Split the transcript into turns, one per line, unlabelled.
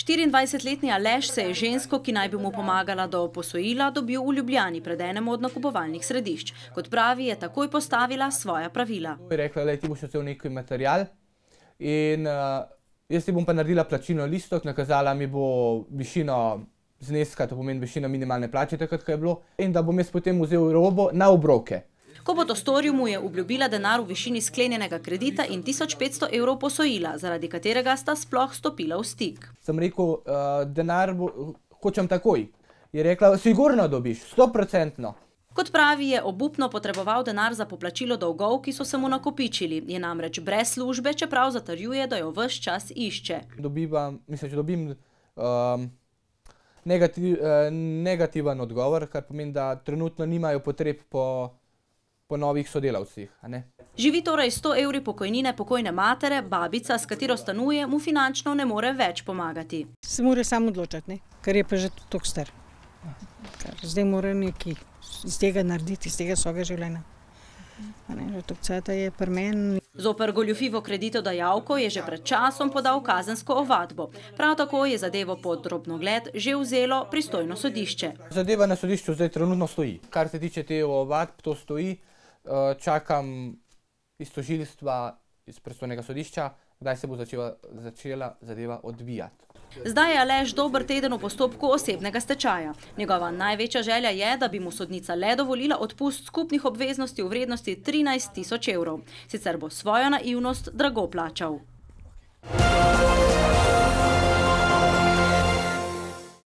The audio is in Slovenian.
24-letni Aleš se je žensko, ki naj bi mu pomagala do posojila, dobil v Ljubljani pred enem od nakupovalnih središč. Kot pravi, je takoj postavila svoja pravila.
Je rekla, da ti boš vzel neki material in jaz ti bom pa naredila plačilno listo, nakazala mi bo višino zneska, to pomeni višino minimalne plače, takrat, ko je bilo, in da bom jaz potem vzel robo na obroke.
Ko bo to storil, mu je obljubila denar v višini sklenjenega kredita in 1500 evrov posojila, zaradi katerega sta sploh stopila v stik.
Sem rekel, denar hočem takoj. Je rekla, sigurno dobiš, 100%.
Kot pravi, je obupno potreboval denar za poplačilo dolgov, ki so se mu nakopičili. Je namreč brez službe, čeprav zatrjuje, da jo ves čas išče.
Dobim negativen odgovor, kar pomeni, da trenutno nimajo potreb po novih sodelavcih.
Živi torej 100 evri pokojnine pokojne matere, babica, s katero stanuje, mu finančno ne more več pomagati.
Se mora sam odločati, ker je pa že toliko star. Zdaj mora nekaj iz tega narediti, iz tega svojega življenja. Že toliko cajta je pri meni.
Zoper goljufivo kreditodajalko je že pred časom podal kazensko ovadbo. Prav tako je zadevo pod drobnogled že vzelo pristojno sodišče.
Zadeva na sodišču zdaj trenutno stoji. Kar se tiče te ovadb, to stoji. Čakam iz tožilstva, iz pristojnega sodišča, kdaj se bo začela zadeva odvijati.
Zdaj je Aleš dober teden v postopku osebnega stečaja. Njegova največja želja je, da bi mu sodnica le dovolila odpust skupnih obveznosti v vrednosti 13 000 evrov. Sicer bo svojo naivnost drago plačal.